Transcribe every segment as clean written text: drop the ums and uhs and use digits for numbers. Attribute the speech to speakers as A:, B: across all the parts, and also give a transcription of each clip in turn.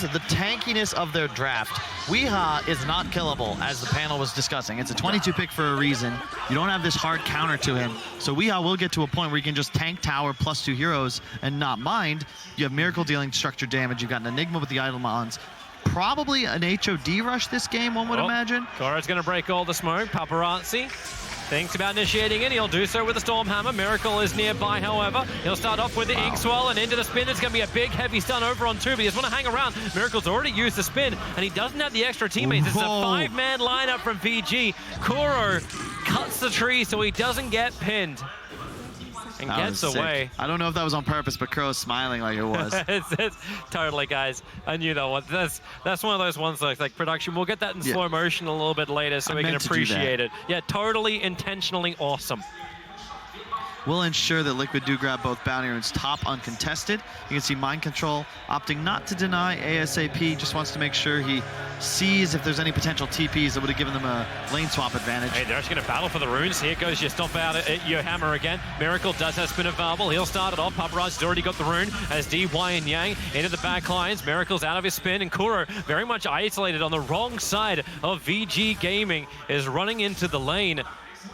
A: The tankiness of their draft. Weeha is not killable, as the panel was discussing. It's a 22 pick for a reason. You don't have this hard counter to him. So Weeha will get to a point where you can just tank tower plus 2 heroes and not mind. You have Miracle dealing structured damage. You've got an Enigma with the Eidolons. Probably an HOD rush this game, one would imagine.
B: Kora's going to break all the smoke. Paparazzi thinks about initiating it. He'll do so with the Stormhammer. Miracle is nearby, however. He'll start off with the Ink Swell and into the spin. It's going to be a big, heavy stun over on 2, but he just want to hang around. Miracle's already used the spin, and he doesn't have the extra teammates. It's a 5-man lineup from VG. Kuro cuts the tree so he doesn't get pinned and gets away.
A: I don't know if that was on purpose, but Kuro's smiling like it was.
B: it's totally, guys. I knew that one. That's one of those ones like production. We'll get that in slow motion a little bit later so we can appreciate it. Yeah, totally intentionally awesome.
A: We'll ensure that Liquid do grab both bounty runes top uncontested. You can see Mind Control opting not to deny ASAP, just wants to make sure he sees if there's any potential TPs that would have given them a lane swap advantage.
B: Hey, they're actually going to battle for the runes. Here goes your stomp out at your hammer again. Miracle does have spin available. He'll start it off. Paparazzi's already got the rune as DY and Yang into the back lines. Miracle's out of his spin, and Kuro, very much isolated on the wrong side of VG Gaming, is running into the lane.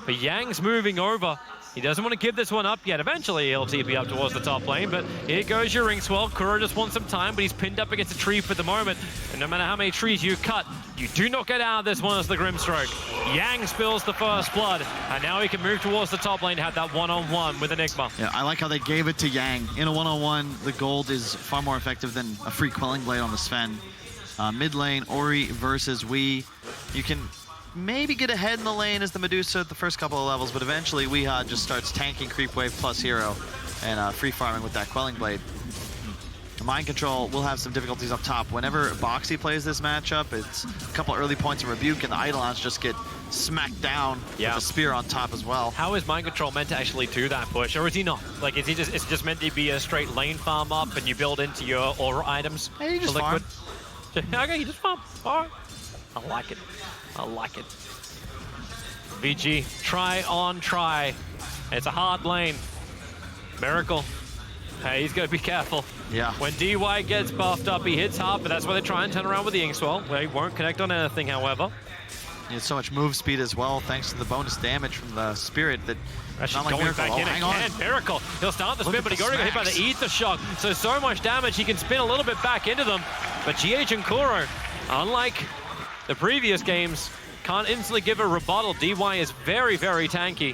B: But Yang's moving over. He doesn't want to give this one up yet. Eventually, he'll TP up towards the top lane, but here goes your Ring Swell. Kuro just wants some time, but he's pinned up against a tree for the moment. And no matter how many trees you cut, you do not get out of this one as the Grimstroke. Yang spills the first blood, and now he can move towards the top lane to have that one-on-one with Enigma.
A: Yeah, I like how they gave it to Yang. In a one-on-one, the gold is far more effective than a free Quelling Blade on the Sven. Mid lane, Ori versus Wii. You can maybe get ahead in the lane as the Medusa at the first couple of levels, but eventually Weeha just starts tanking creep wave plus hero and free farming with that Quelling Blade. Mind Control will have some difficulties up top. Whenever Boxy plays this matchup, it's a couple early points of rebuke and the Eidolons just get smacked down with a spear on top as well.
B: How is Mind Control meant to actually do that push, or is he not? Like, is he just, it's just meant to be a straight lane farm up and you build into your aura items?
A: Hey, you just farm.
B: Okay, you just farm. All right. I like it. I like it. VG, try on try. It's a hard lane. Miracle. Hey, he's got to be careful.
A: Yeah.
B: When DY gets buffed up, he hits hard, but that's why they try and turn around with the Ink Swell. They won't connect on anything, however.
A: He has so much move speed as well, thanks to the bonus damage from the Spirit that
B: not like Miracle. Back in hang on. Miracle. He'll start the spin, but he got hit by the Ether Shock. So much damage, he can spin a little bit back into them. But GH and Kuro, unlike the previous games, can't instantly give a rebuttal. DY is very, very tanky.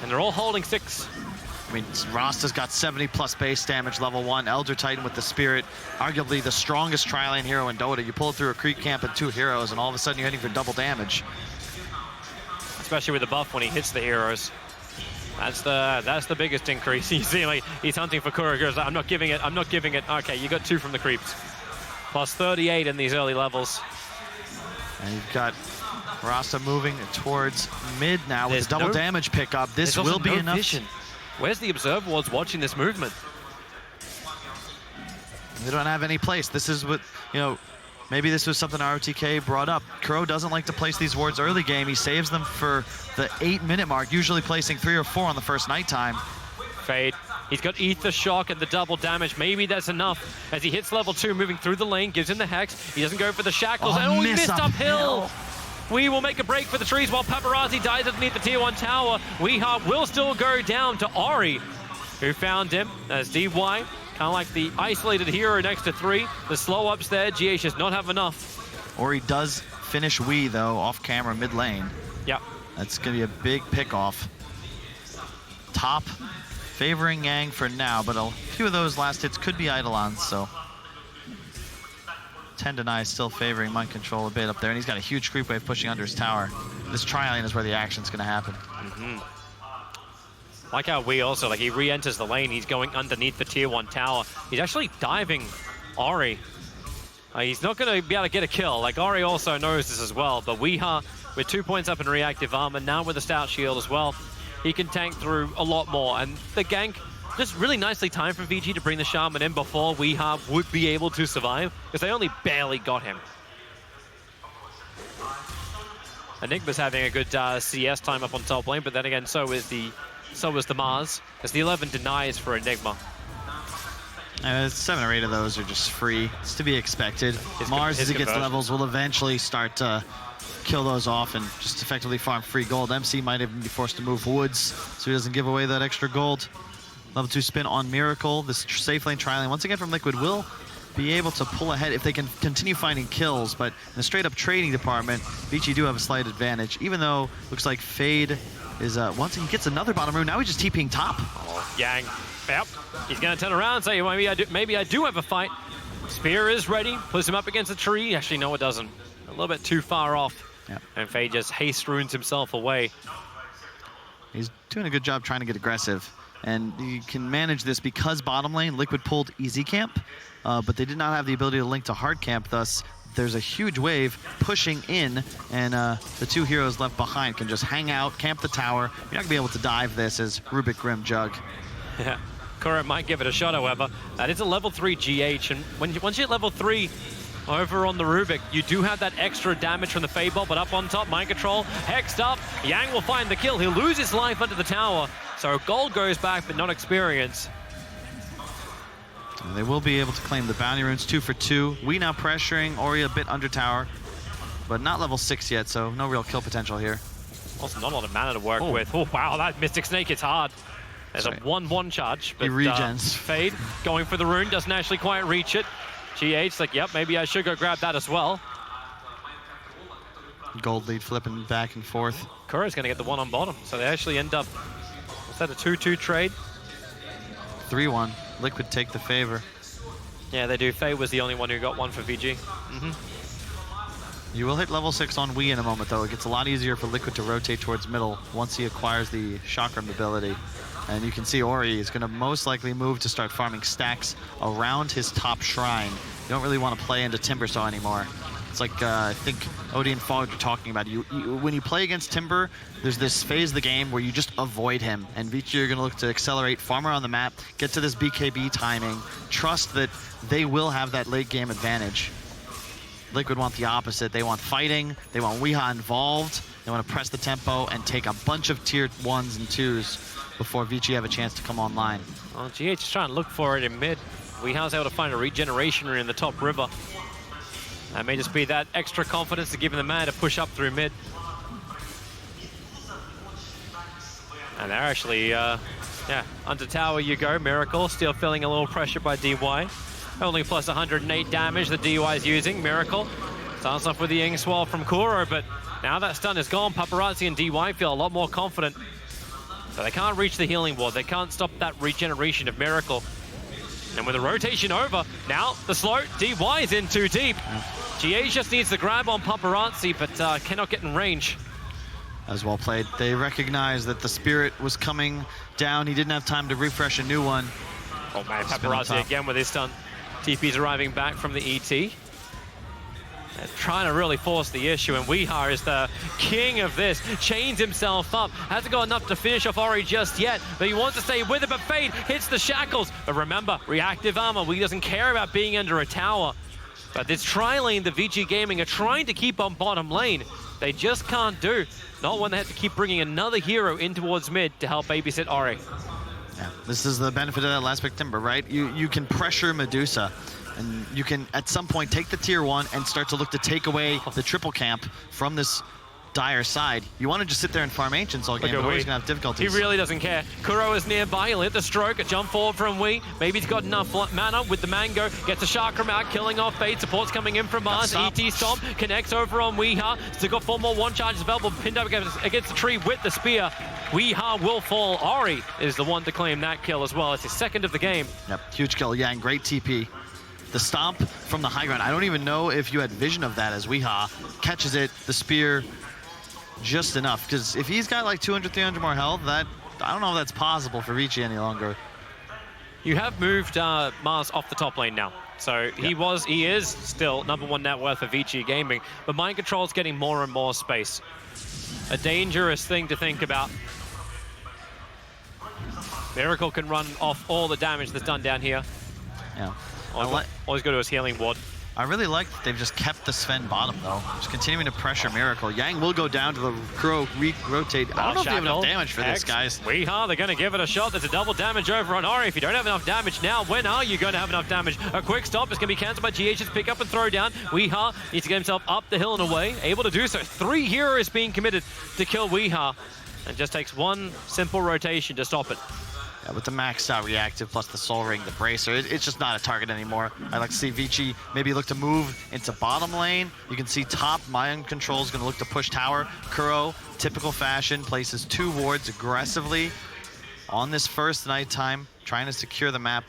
B: And they're all holding 6.
A: I mean, Rasta's got 70 plus base damage, level 1. Elder Titan with the Spirit, arguably the strongest tri-lane hero in Dota. You pull it through a creep camp and 2 heroes, and all of a sudden you're hitting for double damage.
B: Especially with the buff when he hits the heroes. That's the biggest increase. You see, like, he's hunting for Kuro. Goes, I'm not giving it. I'm not giving it. Okay, you got 2 from the creeps. Plus 38 in these early levels.
A: And you've got Rasta moving towards mid now with a double damage pickup. This will be enough.
B: Vision. Where's the Observer Wards watching this movement?
A: They don't have any place. This is what, you know, maybe this was something ROTK brought up. Kuro doesn't like to place these wards early game. He saves them for the 8-minute mark, usually placing 3 or 4 on the first nighttime.
B: Fade. He's got Ether Shock and the double damage. Maybe that's enough. As he hits level 2, moving through the lane, gives him the Hex. He doesn't go for the Shackles.
A: Oh,
B: he missed uphill. We will make a break for the trees while Paparazzi dies underneath the tier 1 tower. Weeha will still go down to Ori, who found him as DY, kind of like the isolated hero next to 3. The slow ups there, GH does not have enough.
A: Ori does finish Wii, though, off camera mid lane.
B: Yep.
A: That's going to be a big pick off. Top favoring Yang for now, but a few of those last hits could be Eidolons, so 10-9 is still favoring Mind Control a bit up there, and he's got a huge creep wave pushing under his tower. This tri-lane is where the action's going to happen.
B: Like how we also, like, he re-enters the lane, he's going underneath the tier 1 tower. He's actually diving Ori. He's not going to be able to get a kill. Like, Ori also knows this as well, but Weeha, with 2 points up in reactive armor, now with a stout shield as well, he can tank through a lot more. And the gank, just really nicely timed for VG to bring the Shaman in before Weeha would be able to survive, because they only barely got him. Enigma's having a good CS time up on top lane, but then again, so is the Mars, as the 11 denies for Enigma.
A: 7 or 8 of those are just free. It's to be expected. Mars, as he gets levels, will eventually start to kill those off and just effectively farm free gold. MC might even be forced to move woods so he doesn't give away that extra gold. Level 2 spin on Miracle. This safe lane trialing once again from Liquid will be able to pull ahead if they can continue finding kills, but in the straight up trading department, Vici do have a slight advantage, even though looks like Fade is, once he gets another bottom rune, now he's just TPing top.
B: Oh, Yang, yep, he's gonna turn around and say, maybe I do have a fight. Spear is ready, puts him up against a tree. Actually, no, it doesn't. A little bit too far off.
A: Yep.
B: And Fade just haste runes himself away.
A: He's doing a good job trying to get aggressive. And you can manage this because bottom lane, Liquid pulled easy camp, but they did not have the ability to link to hard camp. Thus, there's a huge wave pushing in, and the 2 heroes left behind can just hang out, camp the tower. You're not going to be able to dive this as Rubik Grim Jug.
B: Yeah, Kuro might give it a shot, however. That is a level 3 GH, and once you hit level 3, over on the Rubik, you do have that extra damage from the Fade Bolt, but up on top, Mind Control, hexed up. Yang will find the kill. He'll lose his life under the tower. So gold goes back, but not experience.
A: And they will be able to claim the bounty runes 2 for 2. We now pressuring Ori a bit under tower, but not level 6 yet, so no real kill potential here.
B: Also, not a lot of mana to work with. Oh, wow, that Mystic Snake is hard. There's a 1/1 charge, but
A: he regens.
B: Fade going for the rune, doesn't actually quite reach it. GH's like, yep, maybe I should go grab that as well.
A: Gold lead flipping back and forth.
B: Kuro's going to get the 1 on bottom, so they actually end up, is that a 2-2 trade?
A: 3-1. Liquid take the favor.
B: Yeah, they do. Fade was the only one who got 1 for VG.
A: You will hit level 6 on Wii in a moment, though. It gets a lot easier for Liquid to rotate towards middle once he acquires the Chakram ability. And you can see Ori is going to most likely move to start farming stacks around his top shrine. You don't really want to play into Timbersaw anymore. It's like, I think Odie and Fogg are talking about. When you play against Timber, there's this phase of the game where you just avoid him. And Vici are going to look to accelerate, farm around the map, get to this BKB timing, trust that they will have that late game advantage. Liquid want the opposite. They want fighting, they want Weeha involved, they want to press the tempo and take a bunch of tier 1s and 2s before Vici have a chance to come online.
B: Well, GH is trying to look for it in mid. Weeha's able to find a regeneration rune in the top river. That may just be that extra confidence to give him the man to push up through mid. And they're actually, yeah, under tower you go. Miracle still feeling a little pressure by DY. Only plus 108 damage that DY is using. Miracle starts off with the Ing Swell from Kuro, but now that stun is gone. Paparazzi and DY feel a lot more confident. So they can't reach the healing ward. They can't stop that regeneration of Miracle. And with the rotation over, now the slow, DY is in too deep. GH just needs the grab on Paparazzi, but cannot get in range.
A: As well played. They recognize that the Spirit was coming down. He didn't have time to refresh a new one.
B: Oh man, Paparazzi again with his stun. TP's arriving back from the ET. They're trying to really force the issue, and Weeha is the king of this. Chains himself up. Hasn't got enough to finish off Ori just yet, but he wants to stay with it, but Fade hits the shackles. But remember, reactive armor. Wee doesn't care about being under a tower. But this tri-lane, the VG Gaming are trying to keep on bottom lane. They just can't do. Not when they have to keep bringing another hero in towards mid to help babysit Ori.
A: Yeah, this is the benefit of that last pick Timber, right? You can pressure Medusa, and you can at some point take the tier 1 and start to look to take away the triple camp from this dire side. You want to just sit there and farm Ancients all game, but Ori's going to have difficulties.
B: He really doesn't care. Kuro is nearby. He'll hit the stroke, a jump forward from Wii. Maybe he's got enough mana with the Mango. Gets a Chakram out, killing off Fade. Support's coming in from Mars. ET Stomp connects over on Weeha. Still got 4 more 1 charges available. Pinned up against the tree with the spear. Weeha will fall. Ori is the one to claim that kill as well. It's his second of the game.
A: Yep, huge kill. Yang, great TP. The stomp from the high ground. I don't even know if you had vision of that as Weeha catches it, the spear, just enough. Because if he's got like 200, 300 more health, I don't know if that's possible for Vici any longer.
B: You have moved Mars off the top lane now. So he is still #1 net worth for Vici Gaming, but Mind Control is getting more and more space. A dangerous thing to think about. Miracle can run off all the damage that's done down here.
A: Yeah.
B: All he's got to do is healing ward.
A: I really like that they've just kept the Sven bottom, though. Just continuing to pressure Miracle. Yang will go down to the Kuro, rotate. I don't know if they have enough damage for this, guys.
B: Weeha, they're going to give it a shot. There's a double damage over on Ori. If you don't have enough damage now, when are you going to have enough damage? A quick stop is going to be cancelled by GH's pick up and throw down. Weeha needs to get himself up the hill and away. Able to do so. 3 heroes being committed to kill Weeha. And just takes one simple rotation to stop it.
A: Yeah, with the maxed out reactive plus the Soul Ring, the Bracer, it's just not a target anymore. I like to see Vici maybe look to move into bottom lane. You can see top Mind Control is going to look to push tower. Kuro, typical fashion, places 2 wards aggressively on this first nighttime, trying to secure the map.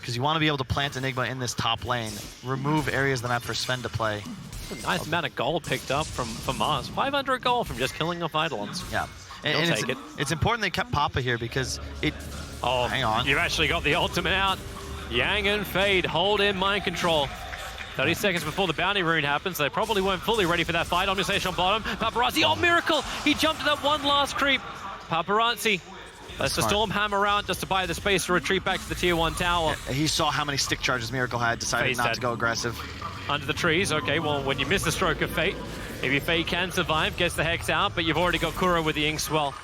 A: Because you want to be able to plant Enigma in this top lane. Remove areas of the map for Sven to play.
B: A nice amount of gold picked up from Mars. 500 gold from just killing off Eidolons.
A: Yeah. And it's important they kept Papa here because it...
B: Oh,
A: hang on.
B: You've actually got the ultimate out. Yang and Fade hold in Mind Control. 30 seconds before the bounty rune happens. They probably weren't fully ready for that fight. Omnisation on bottom. Paparazzi, oh, miracle! He jumped to that one last creep. Paparazzi lets the Storm Hammer out just to buy the space to retreat back to the tier 1 tower.
A: Yeah, he saw how many stick charges Miracle had, decided not to go aggressive.
B: Under the trees, okay, well, when you miss the stroke of fate, maybe Fate can survive, gets the Hex out, but you've already got Kuro with the Ink Swell.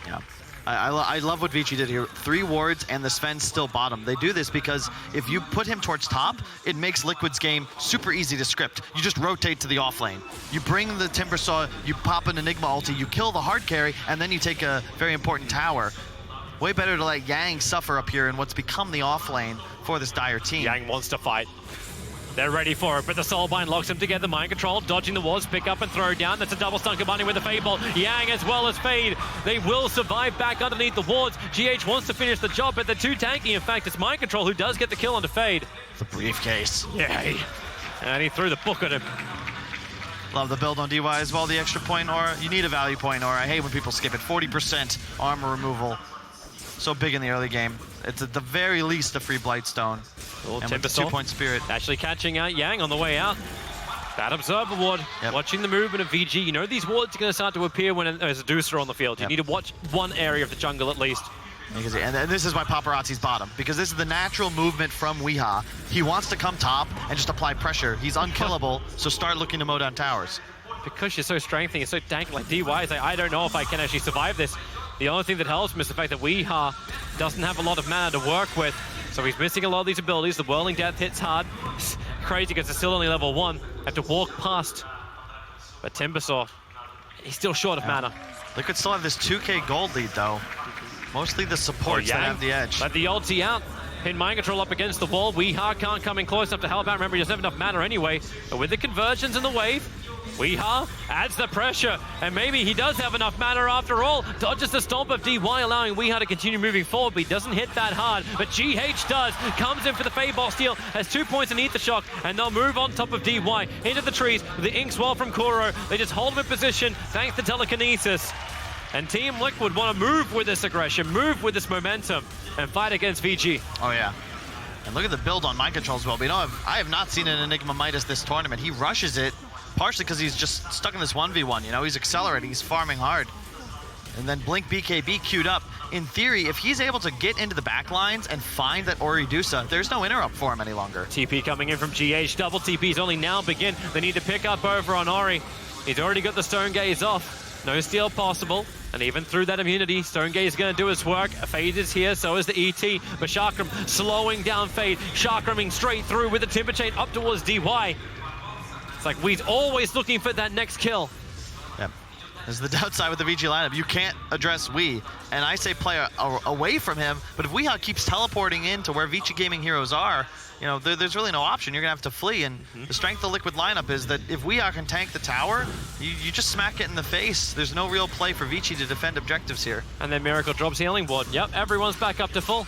A: Yeah. I love what Vici did here. 3 wards and the Sven's still bottom. They do this because if you put him towards top, it makes Liquid's game super easy to script. You just rotate to the off lane. You bring the Timbersaw, you pop an Enigma ulti, you kill the hard carry, and then you take a very important tower. Way better to let Yang suffer up here in what's become the off lane for this dire team.
B: Yang wants to fight. They're ready for it, but the Soulbind locks them together. Mind Control, dodging the walls, pick up and throw down. That's a double stun combining with the Fade Ball. Yang as well as Fade. They will survive back underneath the wards. GH wants to finish the job, but they're too tanky. In fact, it's Mind Control who does get the kill onto Fade.
A: The briefcase.
B: Yeah, and he threw the book at him.
A: Love the build on DY as well, the extra point aura. You need a value point aura. I hate when people skip it. 40% armor removal. So big in the early game. It's at the very least a free Blightstone. And with the 2-point Spirit.
B: Actually catching out Yang on the way out. That Observer Ward, watching the movement of VG. You know these wards are going to start to appear when there's a Deucer on the field. You need to watch one area of the jungle at least.
A: And this is why Paparazzi's bottom, because this is the natural movement from Weeha. He wants to come top and just apply pressure. He's unkillable, so start looking to mow down towers.
B: Because you're so strengthy, you're so tanky like DY, is like, I don't know if I can actually survive this. The only thing that helps him is the fact that Weeha doesn't have a lot of mana to work with. So he's missing a lot of these abilities. The Whirling Death hits hard. It's crazy because it's still only level 1. Have to walk past. But Timbersaw, he's still short of mana.
A: They could still have this 2k gold lead though. Mostly the supports that have the edge.
B: Let the ulti out. Pin Mind Control up against the wall. Weeha can't come in close enough to help out. Remember, he doesn't have enough mana anyway. But with the conversions in the wave, Weeha adds the pressure, and maybe he does have enough mana after all. Dodges the stomp of DY, allowing Weeha to continue moving forward, but he doesn't hit that hard. But GH does, comes in for the Fadeball steal, has 2 points in Ether Shock, and they'll move on top of DY into the trees with the Ink Swell from Kuro. They just hold him in position thanks to telekinesis. And Team Liquid want to move with this aggression, move with this momentum, and fight against VG.
A: Oh yeah. And look at the build on Mind Control as well. But you know, I have not seen an Enigma Midas this tournament. He rushes it, partially because he's just stuck in this 1v1, you know, he's accelerating, he's farming hard. And then Blink BKB queued up. In theory, if he's able to get into the back lines and find that Oridusa, there's no interrupt for him any longer.
B: TP coming in from GH, double TPs only now begin. They need to pick up over on Ori. He's already got the Stone Gaze off. No steal possible, and even through that immunity, Stone Gaze is going to do his work. Fade is here, so is the ET, but Chakram slowing down Fade. Chakraming straight through with the Timber Chain up towards DY. It's like we's always looking for that next kill.
A: Yep. This is the downside with the VG lineup. You can't address Wii, and I say play away from him, but if Weeha keeps teleporting in to where Vici Gaming heroes are, you know, there's really no option. You're going to have to flee, and the strength of the Liquid lineup is that if Weeha can tank the tower, you just smack it in the face. There's no real play for Vici to defend objectives here.
B: And then Miracle drops Healing Ward. Yep, everyone's back up to full.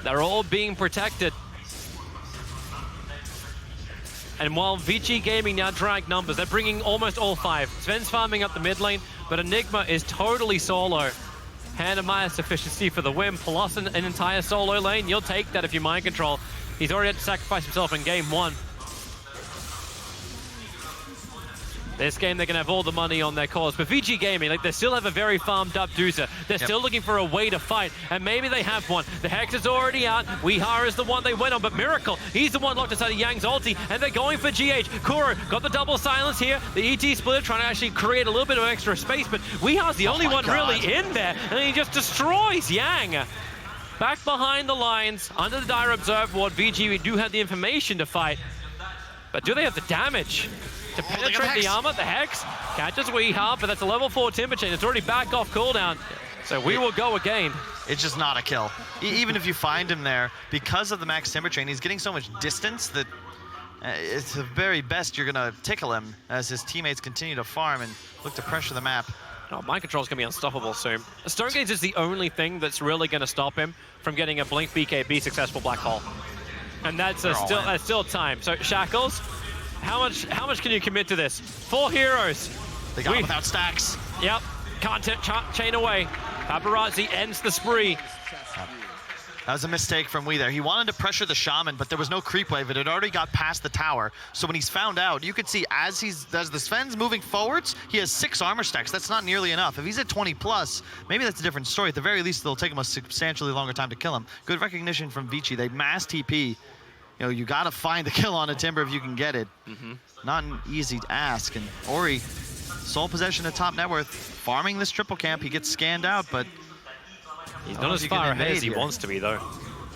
B: They're all being protected. And while Vici Gaming now drag numbers, they're bringing almost all 5. Sven's farming up the mid lane, but Enigma is totally solo. Hanamaya sufficiency for the win, plus an entire solo lane. You'll take that if you Mind Control. He's already had to sacrifice himself in game 1. This game, they're going to have all the money on their cause. But Vici Gaming, like, they still have a very farmed up Doozer. They're still looking for a way to fight, and maybe they have one. The Hex is already out. Weeha is the one they went on, but Miracle, he's the one locked inside of Yang's ulti, and they're going for GH. Kuro got the double silence here. The ET splitter trying to actually create a little bit of extra space, but Weeha's the only one really in there, and he just destroys Yang. Back behind the lines, under the dire observe ward, VG, we do have the information to fight, but do they have the damage to penetrate the armor? The Hex catches Weeha, but that's a level 4 Timber Chain. It's already back off cooldown, so we will go again.
A: It's just not a kill. Even if you find him there, because of the max Timber Chain, he's getting so much distance that it's the very best you're gonna tickle him as his teammates continue to farm and look to pressure the map.
B: Oh, mind control's gonna be unstoppable soon. Stonegaze is the only thing that's really gonna stop him from getting a Blink BKB successful Black Hole. And that's still time. So Shackles, how much can you commit to this? 4 heroes.
A: They got him without stacks.
B: Yep, can't chain away. Paparazzi ends the spree.
A: That was a mistake from Wee there. He wanted to pressure the Shaman, but there was no creep wave. It had already got past the tower. So when he's found out, you could see as the Sven's moving forwards, he has 6 armor stacks. That's not nearly enough. If he's at 20 plus, maybe that's a different story. At the very least, it'll take him a substantially longer time to kill him. Good recognition from Vici. They mass TP. You know, you got to find the kill on a Timber if you can get it. Not an easy ask. And Ori, sole possession of top net worth, farming this triple camp. He gets scanned out, but
B: he's not as far ahead as he wants to be, though.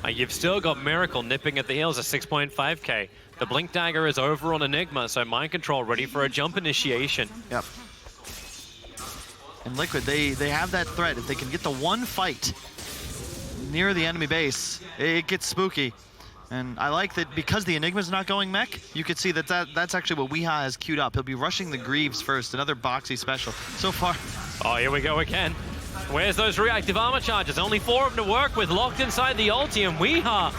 B: You've still got Miracle nipping at the heels at 6.5k. The Blink Dagger is over on Enigma, so Mind Control ready for a jump initiation.
A: Yep. And Liquid, they have that threat. If they can get the one fight near the enemy base, it gets spooky. And I like that because the Enigma's not going mech, you could see that's actually what Weeha has queued up. He'll be rushing the Greaves first, another boxy special. So far.
B: Oh, here we go again. Where's those reactive armor charges? Only 4 of them to work with, locked inside the ulti, and Weeha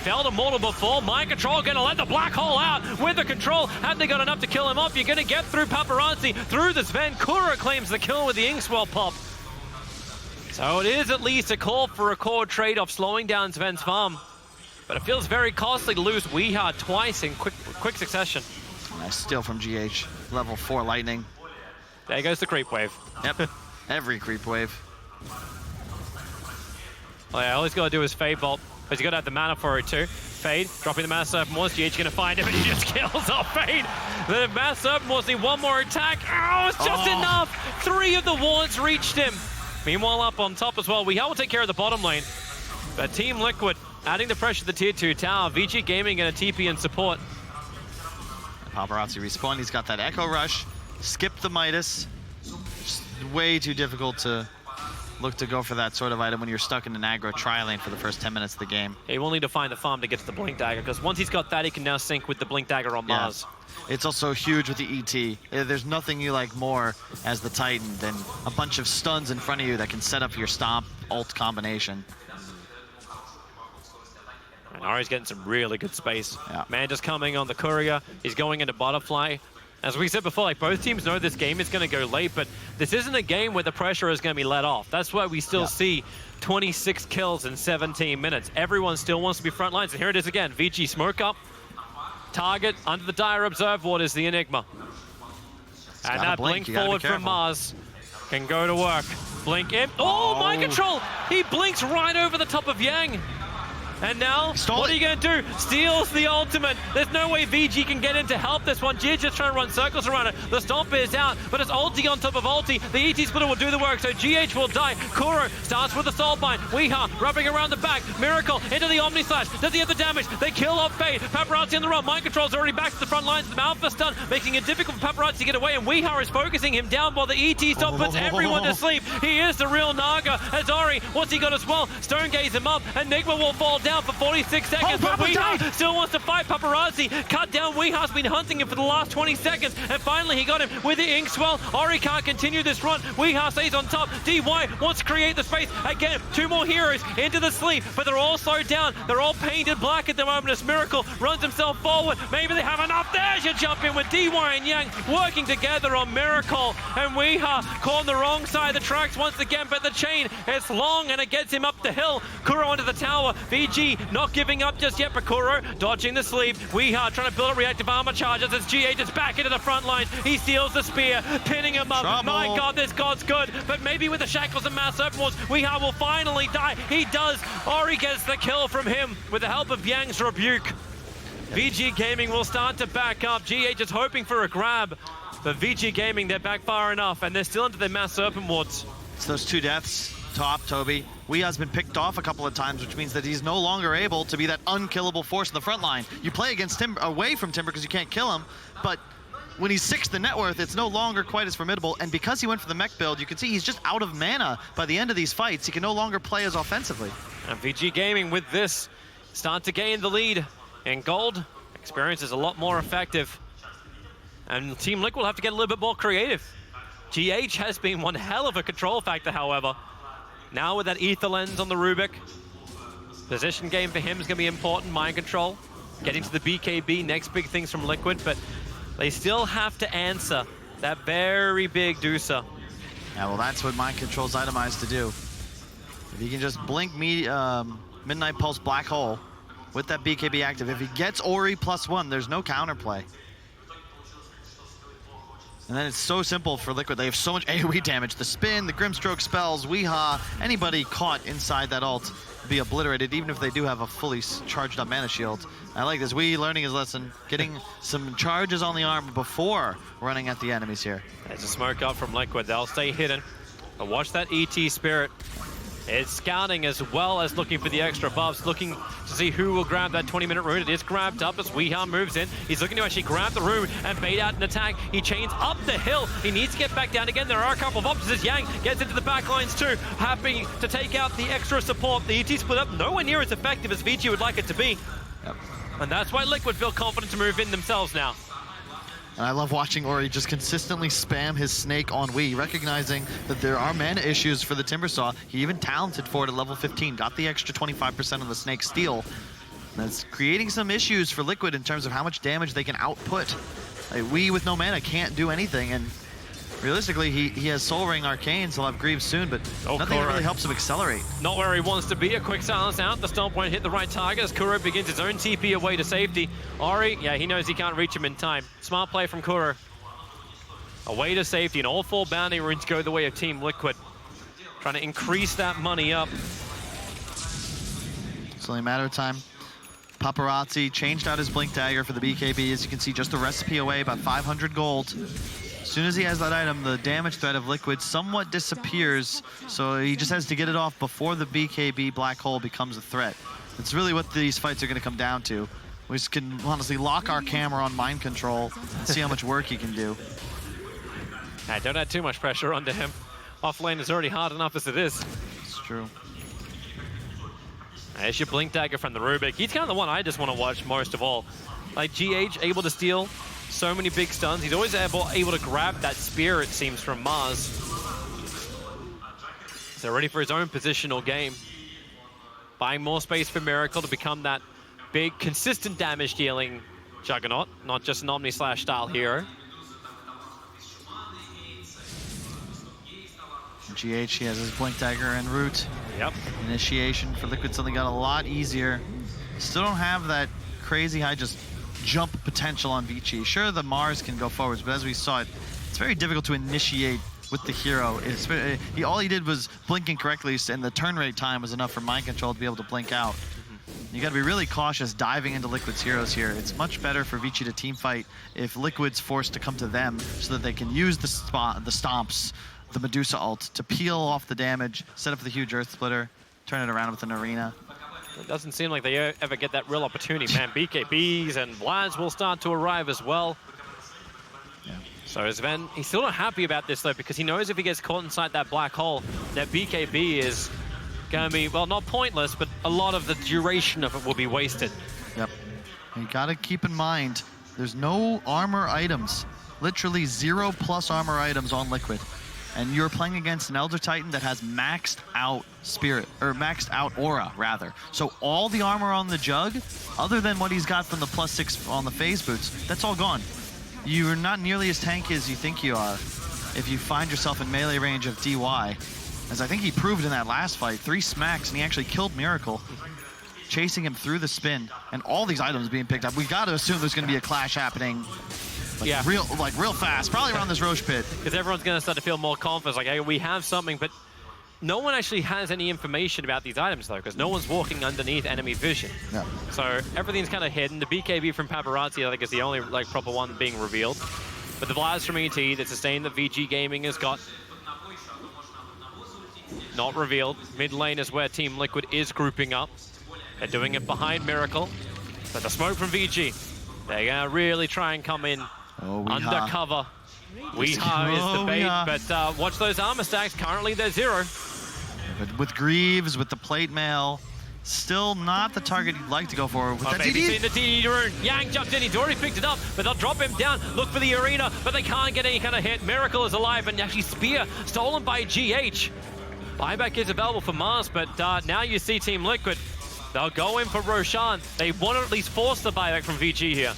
B: fell to mortal before. Mind Control gonna let the Black Hole out with the control. Have they got enough to kill him off? You're gonna get through Paparazzi, through the Sven. Kura claims the kill with the Inkswell pop. So it is at least a call for a core trade-off, slowing down Sven's farm. But it feels very costly to lose Weeha twice in quick succession.
A: Nice steal from GH. Level 4 lightning.
B: There goes the creep wave.
A: Yep. Every creep wave.
B: Well, yeah, all he's got to do is Fade Bolt, because he's got to have the mana for it too. Fade, dropping the Mass Serpent Wars. GH gonna find him, and he just kills off Fade. The Mass Serpent Wars need one more attack. Oh, it's just enough. 3 of the wards reached him. Meanwhile, up on top as well, we will take care of the bottom lane. But Team Liquid adding the pressure to the tier 2 tower. Vici Gaming and a TP in support.
A: Paparazzi respawn. He's got that Echo Rush. Skip the Midas. Just way too difficult to look to go for that sort of item when you're stuck in an aggro tri-lane for the first 10 minutes of the game.
B: He will need to find the farm to get to the Blink Dagger, because once he's got that, he can now sync with the Blink Dagger on Mars.
A: It's also huge with the ET. There's nothing you like more as the Titan than a bunch of stuns in front of you that can set up your stomp ult combination.
B: And Ari's getting some really good space.
A: Yeah.
B: Manda's coming on the Courier. He's going into Butterfly. As we said before, like, both teams know this game is going to go late, but this isn't a game where the pressure is going to be let off. That's why we still see 26 kills in 17 minutes. Everyone still wants to be front lines, and here it is again. Vici smoke up. Target under the dire observe ward is the Enigma. And that blink forward from Mars can go to work. Blink in. Oh, Mind Control! He blinks right over the top of Yang. And now, what are you going to do? Steals the ultimate. There's no way VG can get in to help this one. GH just trying to run circles around it. The Stomp is out, but it's ulti on top of ulti. The ET splitter will do the work, so GH will die. Kuro starts with the Soulbind. Weeha rubbing around the back. Miracle into the Omni Slash. Does he have the damage? They kill off Fade. Paparazzi on the run. Mind Control's already back to the front lines. The Alpha stun, making it difficult for Paparazzi to get away, and Weeha is focusing him down while the ET stop puts everyone to sleep. He is the real Naga. Azari, what's he got as well? Stonegaze him up. Enigma will fall down for 46 seconds, but Weeha still wants to fight Paparazzi. Cut down. Weeha's been hunting him for the last 20 seconds, and finally he got him with the Inkswell. Ori can't continue this run. Weeha stays on top. DY wants to create the space. Again, 2 more heroes into the sleep, but they're all slowed down. They're all painted black at the moment as Miracle runs himself forward. Maybe they have enough. There's your jump in with DY and Yang working together on Miracle, and Weeha caught on the wrong side of the track. works once again, but the chain is long and it gets him up the hill. Kuro onto the tower. VG not giving up just yet, but Kuro dodging the sleeve. Weeha trying to build up reactive armor charges as GH is back into the front line. He steals the spear, pinning him up.
A: Trouble.
B: My God, this God's good, but maybe with the shackles and mass open walls, Weeha will finally die. He does. Ori gets the kill from him with the help of Yang's rebuke. VG Gaming will start to back up. GH is hoping for a grab, but VG Gaming, they're back far enough, and they're still into their mass serpent wards.
A: It's those 2 deaths, top, Toby. Weeha's been picked off a couple of times, which means that he's no longer able to be that unkillable force in the front line. You play against Timber, away from Timber because you can't kill him, but when he's 6th in net worth, it's no longer quite as formidable, and because he went for the mech build, you can see he's just out of mana by the end of these fights. He can no longer play as offensively.
B: And VG Gaming with this start to gain the lead. In gold, experience is a lot more effective. And Team Liquid will have to get a little bit more creative. GH has been one hell of a control factor, however. Now with that ether lens on the Rubik, position game for him is going to be important, mind control. Getting to the BKB, next big things from Liquid, but they still have to answer that very big Dusa.
A: Yeah, well, that's what mind control's itemized to do. If he can just blink Midnight Pulse Black Hole with that BKB active, if he gets Ori +1, there's no counterplay. And then it's so simple for Liquid. They have so much AoE damage. The spin, the Grimstroke spells, Weeha, anybody caught inside that ult will be obliterated, even if they do have a fully charged up mana shield. I like this. Wee learning his lesson, getting some charges on the arm before running at the enemies here.
B: There's a smoke up from Liquid. They'll stay hidden. But watch that ET Spirit. It's scouting as well as looking for the extra buffs, looking to see who will grab that 20-minute rune. It is grabbed up as Weeha moves in. He's looking to actually grab the rune and bait out an attack. He chains up the hill. He needs to get back down again. There are a couple of options as Yang gets into the back lines too. Happy to take out the extra support. The ET split up nowhere near as effective as Vici would like it to be.
A: Yep.
B: And that's why Liquid feel confident to move in themselves now.
A: And I love watching Ori just consistently spam his snake on Wii, recognizing that there are mana issues for the Timbersaw. He even talented for it at level 15, got the extra 25% of the snake steal. That's creating some issues for Liquid in terms of how much damage they can output. Like, Wii with no mana can't do anything, and realistically, he has Soul Ring Arcane, so he'll have Greaves soon, but nothing that really helps him accelerate.
B: Not where he wants to be. A quick silence out. The stomp won't hit the right target as Kuro begins his own TP away to safety. Ori, yeah, he knows he can't reach him in time. Smart play from Kuro. Away to safety, and all 4 bounty runes go the way of Team Liquid. Trying to increase that money up.
A: It's only a matter of time. Paparazzi changed out his Blink Dagger for the BKB. As you can see, just a recipe away, about 500 gold. As soon as he has that item, the damage threat of Liquid somewhat disappears, so he just has to get it off before the BKB Black Hole becomes a threat. It's really what these fights are going to come down to. We just can honestly lock our camera on mind control and see how much work he can do.
B: Hey, don't add too much pressure onto him. Off lane is already hard enough as it is.
A: It's true.
B: There's your Blink Dagger from the Rubik. He's kind of the one I just want to watch most of all. Like GH, able to steal so many big stuns. He's always able to grab that spear, it seems, from Mars. So ready for his own positional game. Buying more space for Miracle to become that big, consistent damage dealing juggernaut, not just an Omni-Slash style hero.
A: GH, he has his Blink Dagger and Root.
B: Yep.
A: Initiation for Liquid suddenly got a lot easier. Still don't have that crazy high just jump potential on Vici. Sure, the Mars can go forwards, but as we saw it, it's very difficult to initiate with the hero. All he did was blinking correctly, and the turn rate time was enough for mind control to be able to blink out. You got to be really cautious diving into Liquid's heroes here. It's much better for Vici to team fight if Liquid's forced to come to them so that they can use the stomps, the Medusa ult, to peel off the damage, set up the huge Earth Splitter, turn it around with an arena.
B: It doesn't seem like they ever get that real opportunity, man. BKBs and Vlads will start to arrive as well.
A: Yeah.
B: So Sven, he's still not happy about this though, because he knows if he gets caught inside that black hole, that BKB is going to be, well, not pointless, but a lot of the duration of it will be wasted.
A: Yep. You got to keep in mind, there's no armor items, literally 0+ armor items on Liquid. And you're playing against an Elder Titan that has maxed out Spirit, or maxed out Aura, rather. So all the armor on the Jug, other than what he's got from the +6 on the phase boots, that's all gone. You're not nearly as tanky as you think you are. if you find yourself in melee range of DY, as I think he proved in that last fight. 3 smacks, and he actually killed Miracle, chasing him through the spin, and all these items being picked up. We got to assume there's going to be a clash happening. Real fast, probably around this Roche pit.
B: Because everyone's going to start to feel more confident. Like, hey, we have something, but no one actually has any information about these items, though, because no one's walking underneath enemy vision.
A: Yeah.
B: So everything's kind of hidden. The BKB from Paparazzi, I think, is the only proper one being revealed. But the Vlads from ET, the sustain that VG Gaming has got, not revealed. Mid lane is where Team Liquid is grouping up. They're doing it behind Miracle. But the smoke from VG, they're going to really try and come in undercover. Weeha is the bait, but watch those armor stacks. Currently, they're 0.
A: But with Greaves, with the plate mail, still not the target you'd like to go for. With that
B: maybe
A: DD.
B: seeing the DD rune. Yang jumped in, he's already picked it up, but they'll drop him down. Look for the arena, but they can't get any kind of hit. Miracle is alive, and actually Spear stolen by GH. Buyback is available for Mars, but now you see Team Liquid. They'll go in for Roshan. They want to at least force the buyback from VG here.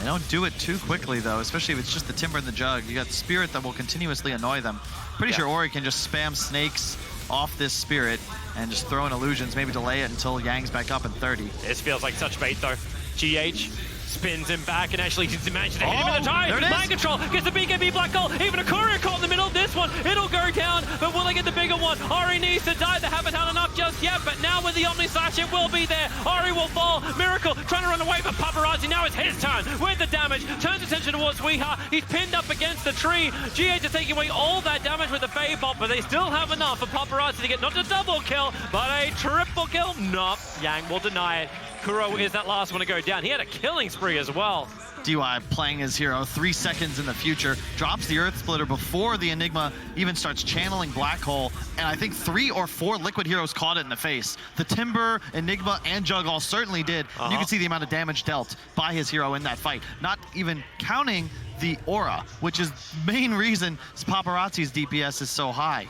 A: They don't do it too quickly, though, especially if it's just the Timber and the Jug. You got Spirit that will continuously annoy them. Pretty sure Ori can just spam snakes off this Spirit and just throw in illusions, maybe delay it until Yang's back up in 30.
B: This feels like such bait, though. GH spins him back and actually manages to hit him in the tie. Mind control gets the BKB black hole. Even a courier caught in the middle of this one. It'll go down, but will they get the bigger one? Ori needs to die. They haven't had enough just yet, but now with the Omni Slash, it will be there. Ori will fall. Miracle trying to run away, but Paparazzi, now it's his turn with the damage. Turns attention towards Weeha. He's pinned up against the tree. GH is taking away all that damage with the Fade Bot, but they still have enough for Paparazzi to get not a double kill, but a triple kill. Nope, Yang will deny it. Kuro is that last one to go down. He had a killing spree as well.
A: DY playing his hero 3 seconds in the future, drops the Earth Splitter before the Enigma even starts channeling Black Hole, and I think 3 or 4 Liquid heroes caught it in the face. The Timber, Enigma, and Jug all certainly did. You can see the amount of damage dealt by his hero in that fight, not even counting the Aura, which is the main reason Paparazzi's DPS is so high.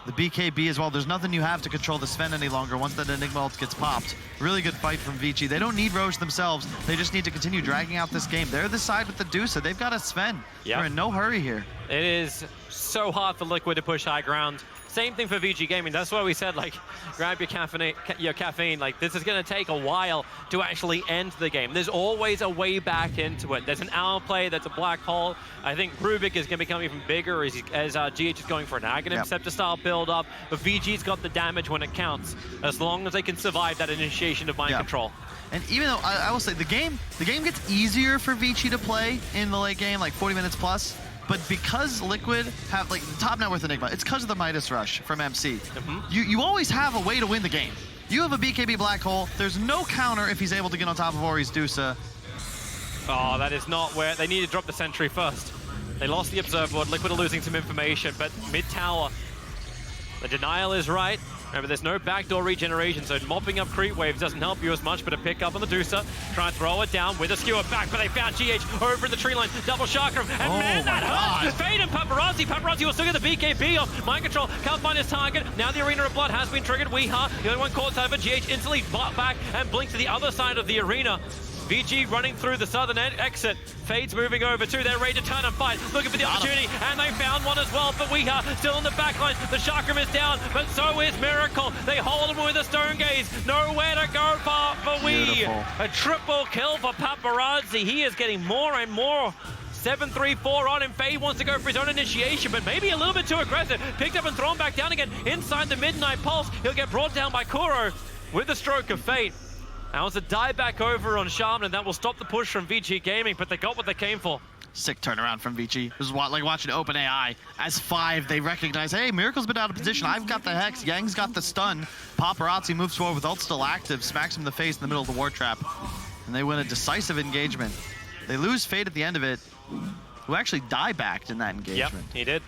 A: The BKB as well. There's nothing you have to control the Sven any longer once that Enigma ult gets popped. Really good fight from Vici. They don't need Roche themselves. They just need to continue dragging out this game. They're the side with the Dusa. They've got a Sven. They're in no hurry here.
B: It is so hard for Liquid to push high ground. Same thing for VG Gaming. That's why we said, like, grab your caffeine. Like, this is going to take a while to actually end the game. There's always a way back into it. There's an hour play, there's a black hole. I think Rubik is going to become even bigger as GH is going for an Aghanim Scepter style build up. But VG's got the damage when it counts, as long as they can survive that initiation of mind control.
A: And even though I will say the game gets easier for Vici to play in the late game, like 40 minutes plus. But because Liquid have, like, the top net worth Enigma, it's because of the Midas Rush from MC. You always have a way to win the game. You have a BKB Black Hole. There's no counter if he's able to get on top of Ori's Dusa.
B: Oh, that is not where... They need to drop the sentry first. They lost the Observer Board. Liquid are losing some information, but mid-tower, the denial is right. Remember, there's no backdoor regeneration, so mopping up creep waves doesn't help you as much, but a pick up on the Dusa. Try and throw it down with a skewer back, but they found GH over in the tree line. Double chakram, and man, that hurts! Fade and Paparazzi. Paparazzi will still get the BKB off. Mind control, can't find his target. Now the Arena of Blood has been triggered. Weeha, the only one caught over. GH instantly back and blinks to the other side of the arena. VG running through the southern exit. Fade's moving over too. They're ready to turn and fight. Looking for the opportunity, and they found one as well. But we are still in the back line. The chakram is down, but so is Miracle. They hold him with a Stone Gaze. Nowhere to go for we. A triple kill for Paparazzi. He is getting more and more. 7-3-4 on him. Fade wants to go for his own initiation, but maybe a little bit too aggressive. Picked up and thrown back down again inside the Midnight Pulse. He'll get brought down by Kuro with the stroke of fate. Now it's a die back over on Shaman, and that will stop the push from VG Gaming, but they got what they came for.
A: Sick turnaround from Vici. This is like watching OpenAI. As 5, they recognize, hey, Miracle's been out of position. I've got the Hex. Yang's got the stun. Paparazzi moves forward with ult still active, smacks him in the face in the middle of the War Trap. And they win a decisive engagement. They lose Fade at the end of it, who actually die-backed in that engagement.
B: Yep, he did.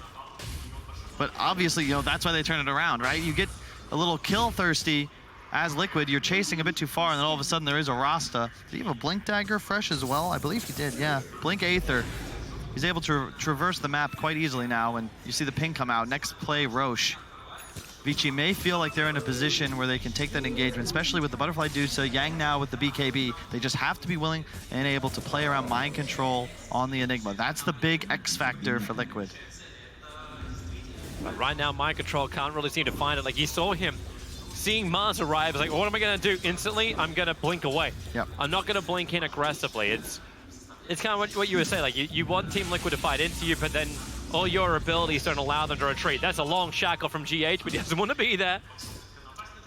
A: But obviously, you know, that's why they turn it around, right? You get a little kill-thirsty as Liquid, you're chasing a bit too far, and then all of a sudden there is a Rasta. Did he have a Blink Dagger fresh as well? I believe he did, yeah. Blink Aether. He's able to traverse the map quite easily now, and you see the ping come out. Next play, Roche. Vici may feel like they're in a position where they can take that engagement, especially with the Butterfly Dusa, Yang now with the BKB. They just have to be willing and able to play around mind control on the Enigma. That's the big X factor for Liquid.
B: But right now, mind control can't really seem to find it. Like, you saw him seeing Mars arrive. It's like, what am I going to do instantly? I'm going to blink away.
A: Yep.
B: I'm not going to blink in aggressively. It's kind of what you were saying. Like, you want Team Liquid to fight into you, but then all your abilities don't allow them to retreat. That's a long shackle from GH, but he doesn't want to be there.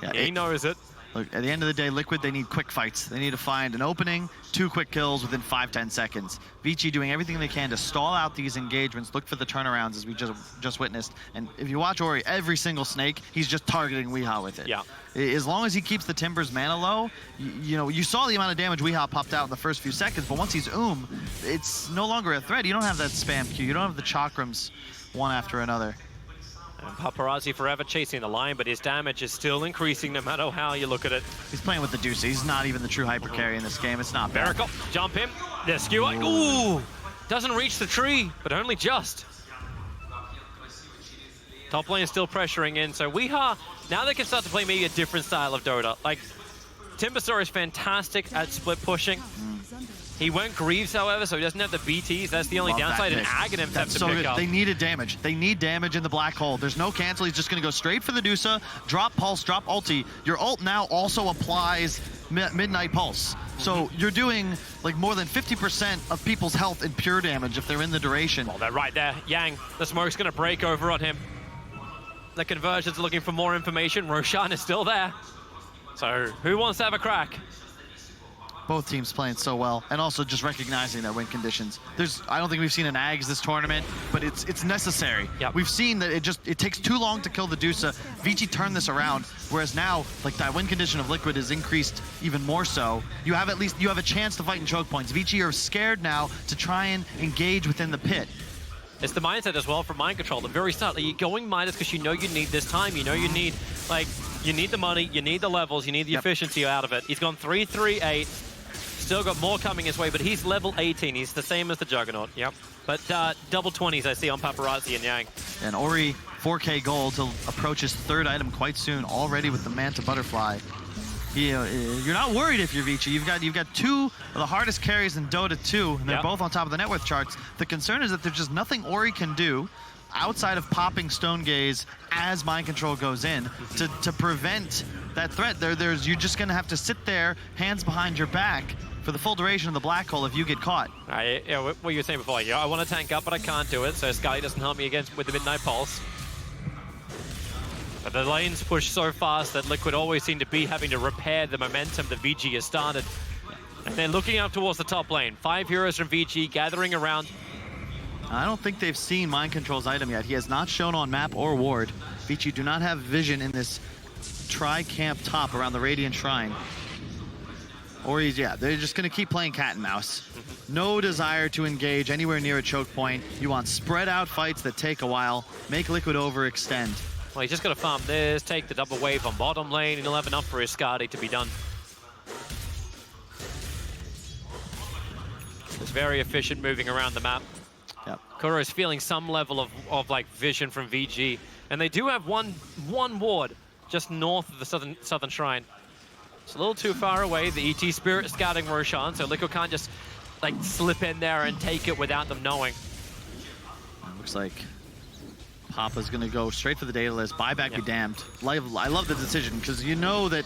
B: Yeah, he knows it.
A: Look, at the end of the day, Liquid, they need quick fights. They need to find an opening, 2 quick kills within 5-10 seconds. Vici doing everything they can to stall out these engagements, look for the turnarounds as we just witnessed. And if you watch Ori, every single snake, he's just targeting Weehaw with it.
B: Yeah.
A: As long as he keeps the Timbers mana low, you know, you saw the amount of damage Weehaw popped out in the first few seconds, but once he's it's no longer a threat. You don't have that spam queue. You don't have the chakrams one after another.
B: And Paparazzi forever chasing the line, but his damage is still increasing no matter how you look at it.
A: He's playing with the Dusa. He's not even the true hyper carry in this game. It's not bad.
B: Miracle, jump him. The skewer. Ooh! Doesn't reach the tree, but only just. Top lane is still pressuring in, so Weehaw, now they can start to play maybe a different style of Dota. Like, Timbersaw is fantastic at split pushing. He went Greaves, however, so he doesn't have the BTs. That's the only downside, and Aghanim have to pick up.
A: They needed damage. They need damage in the black hole. There's no cancel. He's just going to go straight for the Dusa, drop Pulse, drop ulti. Your ult now also applies Midnight Pulse. So you're doing like more than 50% of people's health in pure damage if they're in the duration.
B: Well, they're right there. Yang, the smoke's going to break over on him. The conversion's looking for more information. Roshan is still there. So who wants to have a crack?
A: Both teams playing so well, and also just recognizing their win conditions. I don't think we've seen an Ags this tournament, but it's necessary.
B: Yep.
A: We've seen that it takes too long to kill the Dusa. Vici turned this around, whereas now, like, that win condition of Liquid is increased even more so. You have a chance to fight in choke points. Vici are scared now to try and engage within the pit.
B: It's the mindset as well from mind control. The very start, like, you're going Midas because you know you need this time. You know you need, like, you need the money, you need the levels, you need the efficiency out of it. He's gone 3-3-8. Still got more coming his way, but he's level 18. He's the same as the Juggernaut. Yep. But double 20s I see on Paparazzi and Yang.
A: And Ori, 4K gold to approach his 3rd item quite soon, already with the Manta Butterfly. You're not worried if you're Vici. You've got 2 of the hardest carries in Dota 2, and they're both on top of the net worth charts. The concern is that there's just nothing Ori can do outside of popping Stone Gaze as mind control goes in to prevent that threat. You're just going to have to sit there, hands behind your back, for the full duration of the black hole if you get caught.
B: Yeah, what you were saying before, like, I want to tank up, but I can't do it, so Sky doesn't help me against with the Midnight Pulse. But the lanes push so fast that Liquid always seem to be having to repair the momentum that Vici has started. And they're looking up towards the top lane. 5 heroes from Vici gathering around.
A: I don't think they've seen Mind Control's item yet. He has not shown on map or ward. Vici do not have vision in this tri-camp top around the Radiant Shrine. Or they're just going to keep playing cat and mouse. No desire to engage anywhere near a choke point. You want spread out fights that take a while. Make Liquid overextend.
B: Well, he's just got to farm this, take the double wave on bottom lane, and he'll have enough for his Skadi to be done. It's very efficient moving around the map.
A: Yep.
B: Kuro is feeling some level of like vision from VG, and they do have one ward just north of the southern shrine. It's a little too far away. The ET Spirit is scouting Roshan, so Liquid can't just like slip in there and take it without them knowing.
A: Looks like Papa's gonna go straight for the data list. Buyback be damned. I love the decision, because you know that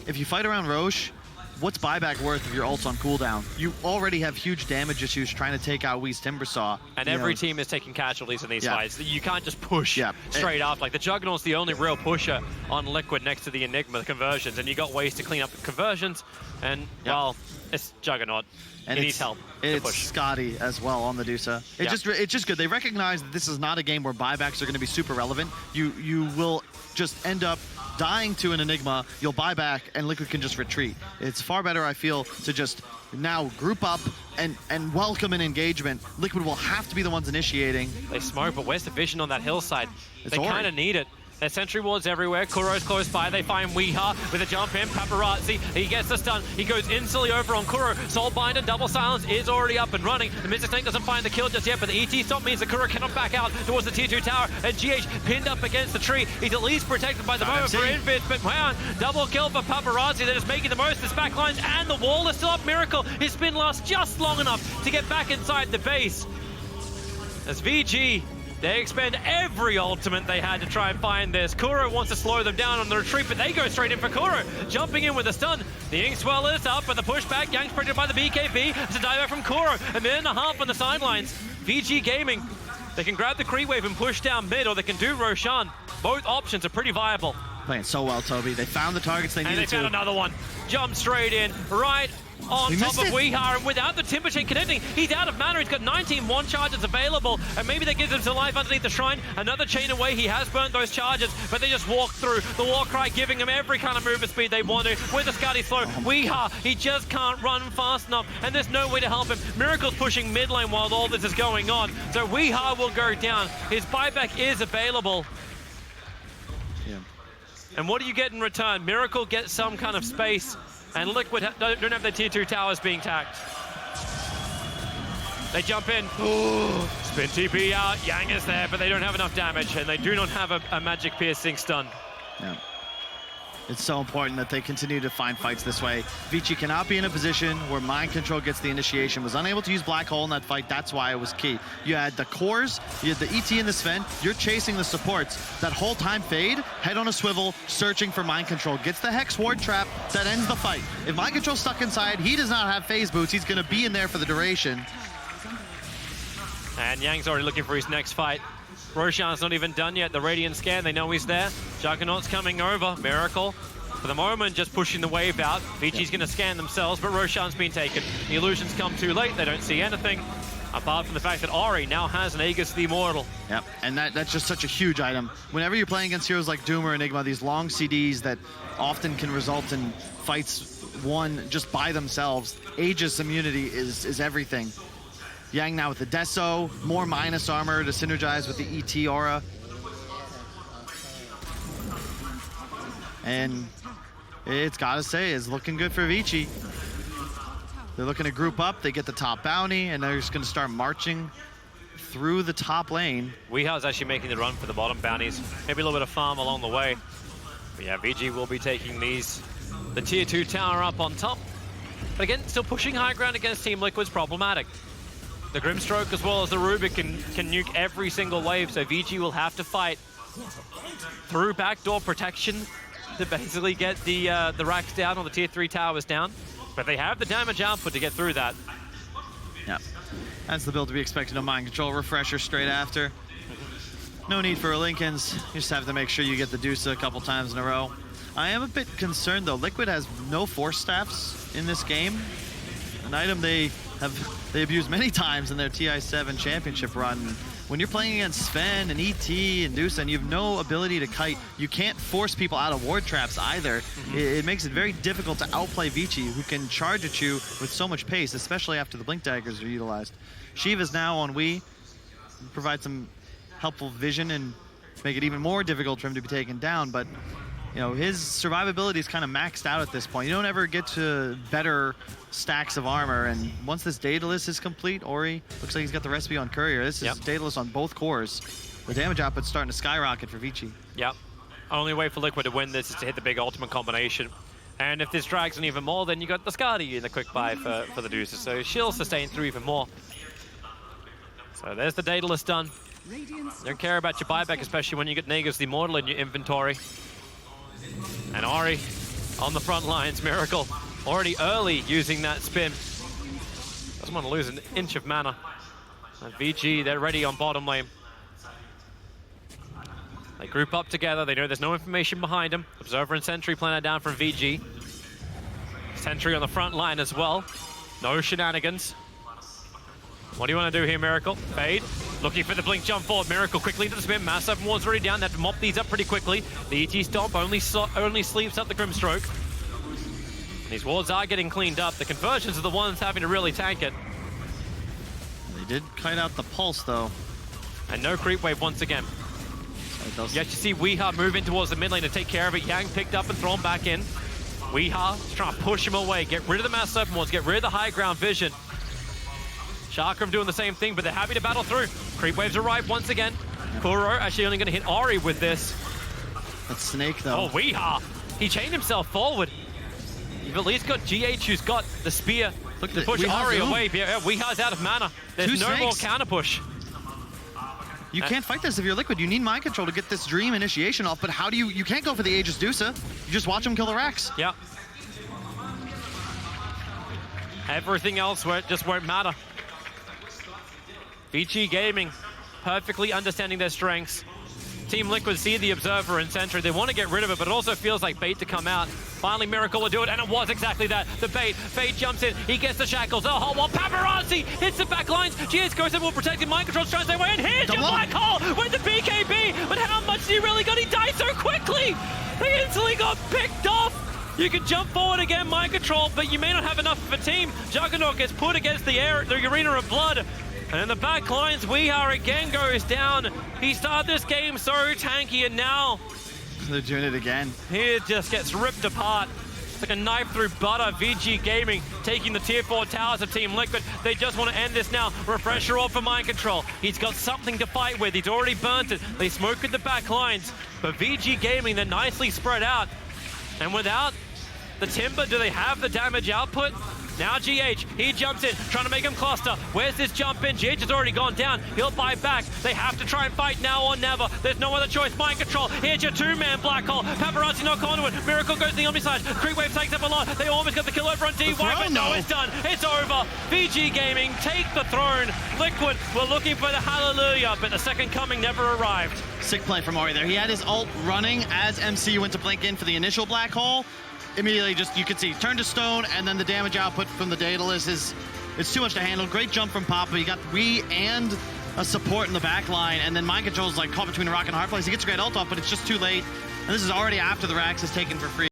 A: if you fight around Roche, what's buyback worth if your ult's on cooldown? You already have huge damage issues trying to take out Wee's Timbersaw.
B: And every team is taking casualties in these fights. You can't just push straight up. Like, the Juggernaut's the only real pusher on Liquid next to the Enigma conversions, and you got ways to clean up the conversions, and, well, it's Juggernaut.
A: And
B: he needs help to push.
A: It's Skadi as well on the Dusa. It's just good. They recognize that this is not a game where buybacks are going to be super relevant. You will just end up dying to an Enigma, you'll buy back, and Liquid can just retreat. It's far better, I feel, to just now group up and welcome an engagement. Liquid will have to be the ones initiating.
B: They smoke, but where's the vision on that hillside? They kind of need it. There's sentry wards everywhere. Kuro's close by. They find Weeha with a jump in. Paparazzi, he gets the stun. He goes instantly over on Kuro. Soulbinder, double silence is already up and running. The Mystic Snake doesn't find the kill just yet, but the ET stop means that Kuro cannot back out towards the tier 2 tower. And GH pinned up against the tree. He's at least protected by the moment for Invis, but wow, double kill for Paparazzi. They're just making the most of his backlines, and the wall is still up. Miracle, his spin lasts just long enough to get back inside the base. As VG, they expend every ultimate they had to try and find this. Kuro wants to slow them down on the retreat, but they go straight in for Kuro. Jumping in with a stun. The Inkswell is up, but the pushback, Yang's protected by the BKB. It's a dive from Kuro. A minute and a half on the sidelines. VG Gaming, they can grab the creep wave and push down mid, or they can do Roshan. Both options are pretty viable.
A: Playing so well, Toby. They found the targets they needed to.
B: And they found another one. Jump straight in, right on top of Weeha, and without the Timber Chain connecting, he's out of mana. He's got 19 one charges available, and maybe that gives him some life underneath the shrine. Another chain away, he has burnt those charges, but they just walk through. The Warcry giving him every kind of movement speed they want to. With the Scotty slow, Weeha, he just can't run fast enough, and there's no way to help him. Miracle's pushing mid lane while all this is going on, so Weeha will go down. His buyback is available.
A: Yeah.
B: And what do you get in return? Miracle gets some kind of space, and Liquid don't have their tier 2 towers being tacked. They jump in. Spin TP out. Yang is there, but they don't have enough damage, and they do not have a magic piercing stun.
A: Yeah. It's so important that they continue to find fights this way. Vici cannot be in a position where Mind Control gets the initiation. Was unable to use Black Hole in that fight. That's why it was key. You had the cores, you had the ET and the Sven. You're chasing the supports. That whole time Fade, head on a swivel, searching for Mind Control. Gets the Hex Ward trap, that ends the fight. If Mind Control's stuck inside, he does not have phase boots. He's going to be in there for the duration.
B: And Yang's already looking for his next fight. Roshan's not even done yet. The Radiant scan, they know he's there. Juggernaut's coming over. Miracle, for the moment, just pushing the wave out. Vici's going to scan themselves, but Roshan's been taken. The illusions come too late. They don't see anything, apart from the fact that Ori now has an Aegis the Immortal.
A: Yep, and that's just such a huge item. Whenever you're playing against heroes like Doom or Enigma, these long CDs that often can result in fights won just by themselves, Aegis immunity is everything. Yang now with the Deso, more minus armor to synergize with the ET aura. And it's gotta say, it's looking good for Vici. They're looking to group up, they get the top bounty, and they're just gonna start marching through the top lane.
B: Weeha's actually making the run for the bottom bounties. Maybe a little bit of farm along the way. But yeah, VG will be taking the tier 2 tower up on top. But again, still pushing high ground against Team Liquid's problematic. The Grimstroke as well as the Rubik can nuke every single wave, so VG will have to fight through backdoor protection to basically get the racks down or the tier 3 towers down. But they have the damage output to get through that.
A: Yeah, that's the build to be expected on Mind Control. Refresher straight after. No need for a Lincolns. You just have to make sure you get the Dusa a couple times in a row. I am a bit concerned though. Liquid has no Force Staffs in this game. An item they abused many times in their TI7 championship run. When you're playing against Sven and ET and Dusa and you have no ability to kite, you can't force people out of ward traps either. It makes it very difficult to outplay Vici, who can charge at you with so much pace, especially after the Blink Daggers are utilized. Shiva's now on Wii, provide some helpful vision and make it even more difficult for him to be taken down, but you know, his survivability is kind of maxed out at this point. You don't ever get to better stacks of armor, and once this Daedalus is complete, Ori looks like he's got the recipe on Courier. This is Daedalus on both cores. The damage output's starting to skyrocket for Vici.
B: Yep. Only way for Liquid to win this is to hit the big ultimate combination. And if this drags on even more, then you got the Skadi in the quick buy for the Deuces, so she'll sustain through even more. So there's the Daedalus done. Don't care about your buyback, especially when you get Nagus the Immortal in your inventory. And Ori on the front lines. Miracle already early using that spin. Doesn't want to lose an inch of mana. And VG, they're ready on bottom lane. They group up together. They know there's no information behind them. Observer and Sentry planted down from VG. Sentry on the front line as well. No shenanigans. What do you want to do here, Miracle? Fade, looking for the blink jump forward. Miracle quickly to the spin. Mass 7 wards already down. They have to mop these up pretty quickly. The ET stomp only sleeps up the Grimstroke. These wards are getting cleaned up. The conversions are the ones having to really tank it.
A: They did kite out the pulse though.
B: And no creep wave once again.
A: So It does.
B: You actually see Weeha move in towards the mid lane to take care of it. Yang picked up and thrown back in. Weeha is trying to push him away, get rid of the mass open ones, get rid of the high ground vision. Chakram doing the same thing, but they're happy to battle through. Creep waves arrive once again. Kuro actually only going to hit Ori with this.
A: That's Snake, though.
B: Oh, Weeha! He chained himself forward. You've at least got GH who's got the spear to push Ori away. Yeah, Weeha's out of mana. There's no more counter push.
A: You can't fight this if you're Liquid. You need mind control to get this Dream initiation off, but how do you can't go for the Aegis Dusa. You just watch him kill the Rax.
B: Yeah. Everything else just won't matter. Vici Gaming, perfectly understanding their strengths. Team Liquid see the Observer and Sentry. They want to get rid of it, but it also feels like bait to come out. Finally, Miracle will do it, and it was exactly that. The bait. Fate jumps in. He gets the shackles. Oh, hot wall. Paparazzi hits the back lines. GH goes in, will protect him. Mind control's trying to stay away, and here's your black hole with the BKB. But how much did he really got? He died so quickly. He instantly got picked off. You can jump forward again, mind control, but you may not have enough of a team. Juggernaut gets put against the arena of blood. And in the back lines, Weeha again goes down. He started this game so tanky, and now
A: they're doing it again.
B: He just gets ripped apart. It's like a knife through butter. VG Gaming taking the tier 4 towers of Team Liquid. They just want to end this now. Refresher off for mind control. He's got something to fight with. He's already burnt it. They smoke at the back lines. But VG Gaming, they're nicely spread out. And without the Timber, do they have the damage output? Now GH, he jumps in, trying to make him cluster. Where's this jump in? GH has already gone down. He'll buy back. They have to try and fight now or never. There's no other choice. Mind control. Here's your two-man black hole. Paparazzi knock onto it. Miracle goes to the Omni side. Creep wave takes up a lot. They almost got the kill over on DY, but no, it's done. It's over. VG Gaming take the throne. Liquid were looking for the hallelujah, but the second coming never arrived.
A: Sick play from Ori there. He had his ult running as MC went to blink in for the initial black hole. Immediately just, you could see, turn to stone, and then the damage output from the Daedalus is, it's too much to handle. Great jump from Papa. You got Wii and a support in the back line, and then mind control's like caught between a rock and a hard place. He gets a great ult off, but it's just too late. And this is already after the Rax is taken for free.